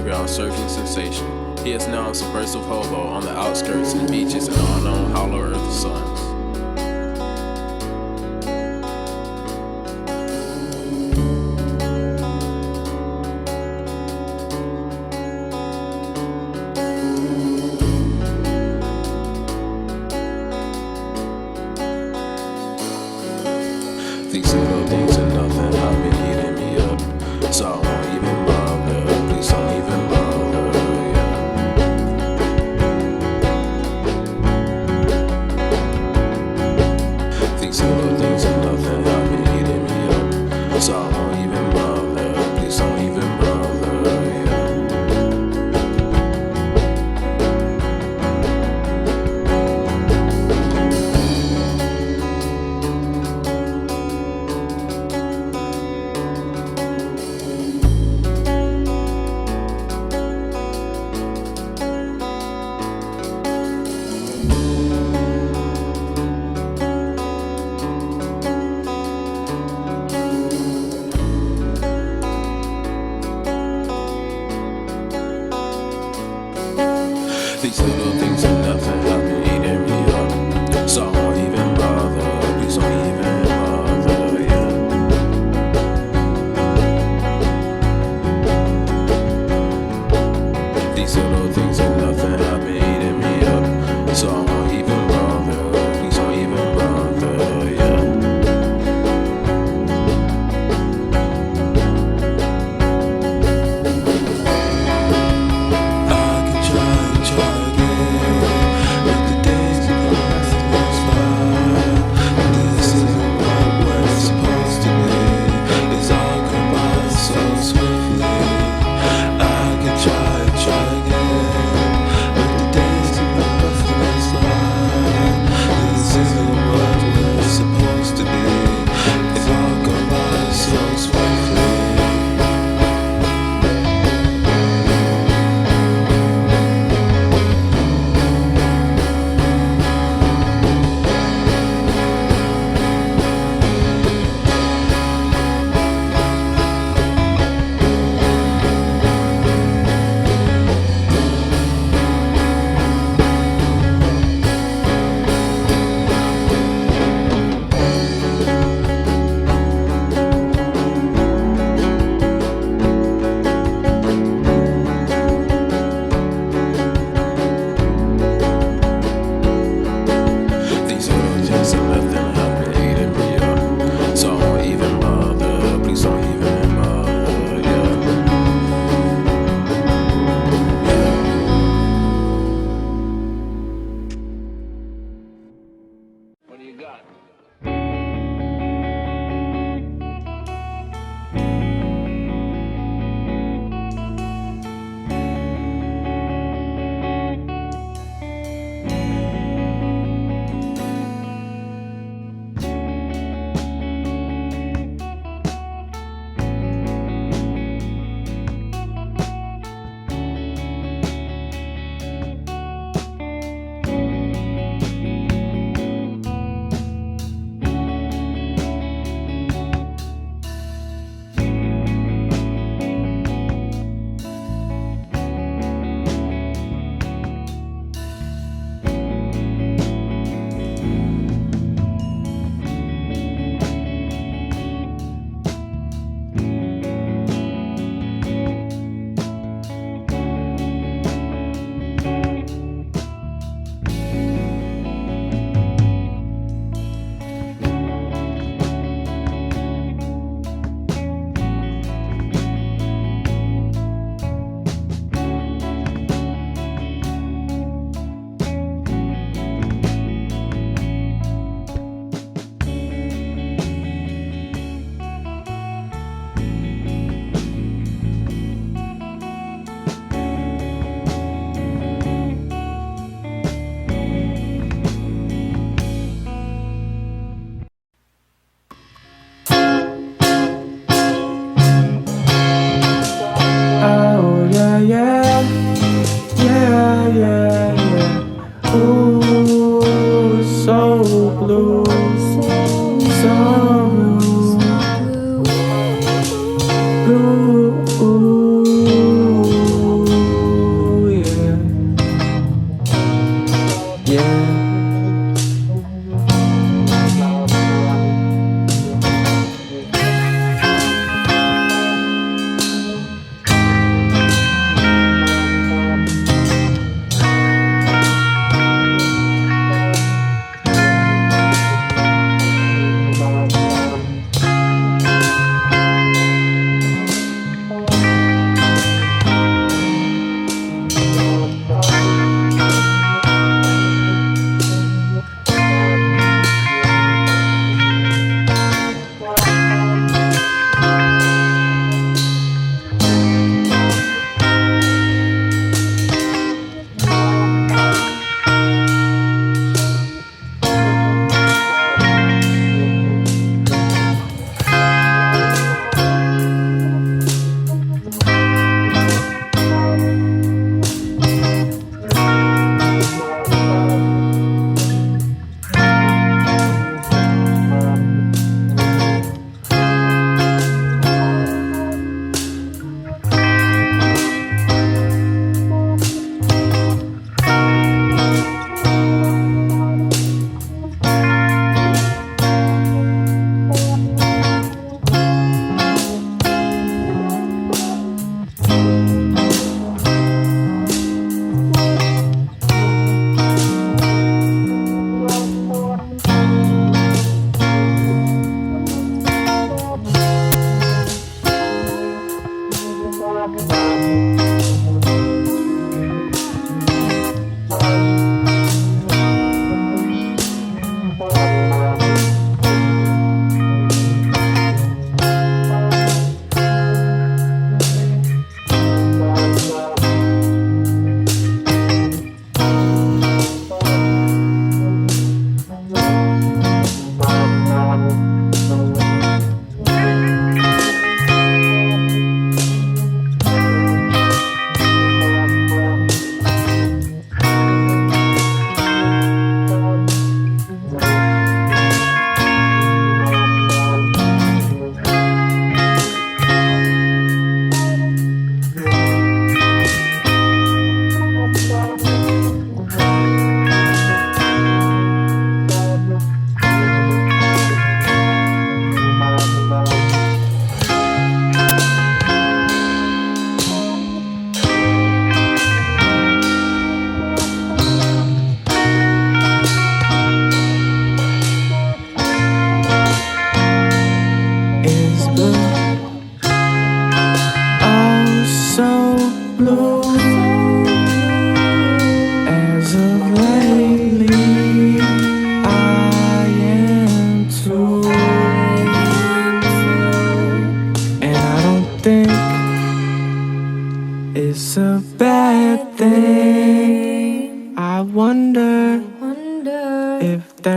underground surfing sensation. He is now a subversive hobo on the outskirts and beaches in the unknown hollow earth suns. These little things are nothing, have been eating me up, so I won't even bother, please don't even bother, yeah. These little things are nothing, have been eating me up, so I won't even bother, please don't even bother, yeah. These little things are nothing, have been eating me up, so I won't even bother, please don't even bother, yeah. These little things are nothing, have been eating me up, so I won't even bother, please don't even bother, yeah. What do you got?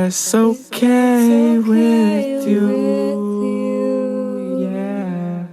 it's okay with you. Yeah.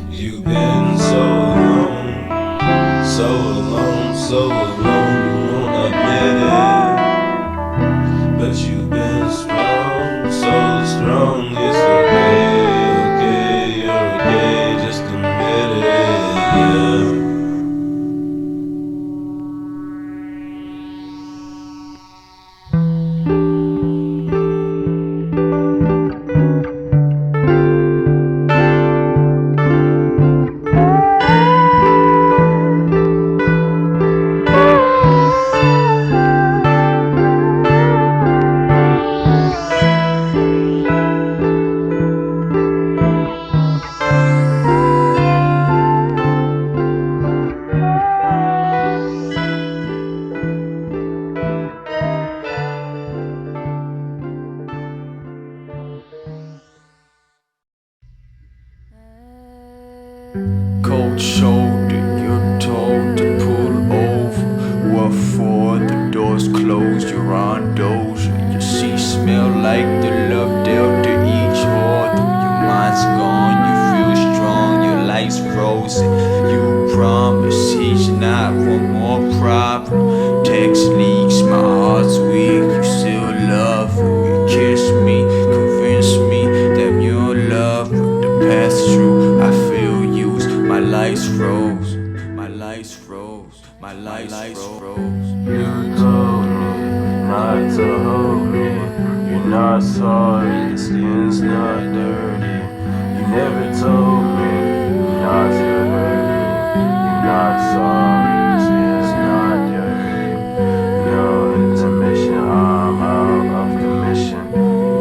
You've been so alone, so alone, so alone, you won't admit it. But you've been strong, so strong, it's okay, you're okay, just admit it, yeah. Cold shoulder, you're told to pull over. What for? The door's closed, you're on doja. Your seat smell like the love dealt to each other. Your mind's gone, you feel strong, your life's frozen. You promise each night one more problem. Text leaks, my heart's weak, you still love her. You kiss me, convince me that your love, but the path's true. I feel used, my life's froze, my life's froze, my life's froze. You told me not to hold me. You're not sorry, the skin's not dirty. You never told me not to hurt me. You're not sorry, the skin's not dirty. No intermission, I'm out of commission.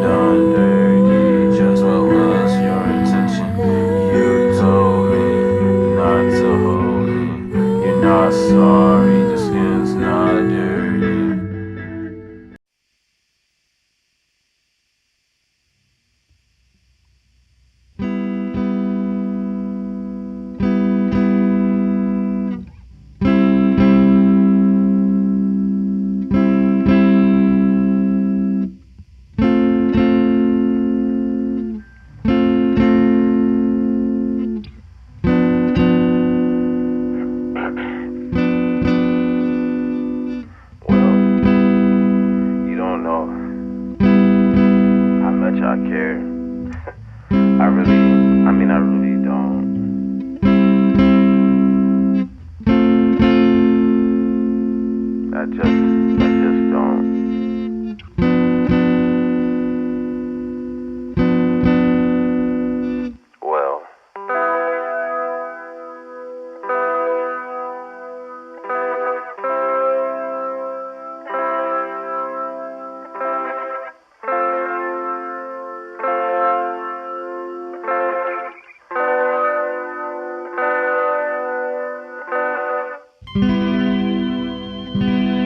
Done dirty, just what was your intention? You told me not to hold me. You're not sorry, the skin's not dirty. much I care. I really don't. I just don't. Well,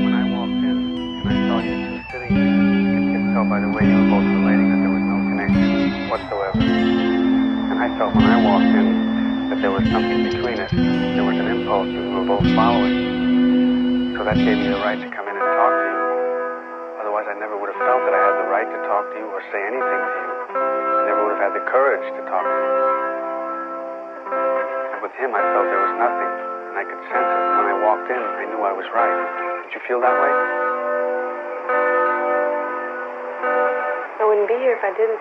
When I walked in and I saw you two sitting there, I could tell by the way you were both relating that there was no connection whatsoever. And I felt when I walked in that there was something between us. There was an impulse that we were both following. So that gave me the right to come in and talk to you. Otherwise, I never would have felt that I had the right to talk to you or say anything to you. I never would have had the courage to talk to you. And with him, I felt there was nothing. And I could sense it. When I walked in, I knew I was right. Did you feel that way? I wouldn't be here if I didn't.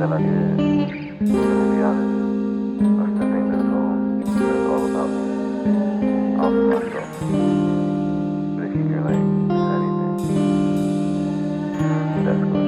feel like it is, to be honest. I still think that's all about me. All for myself. But if you hear like anything, that's good.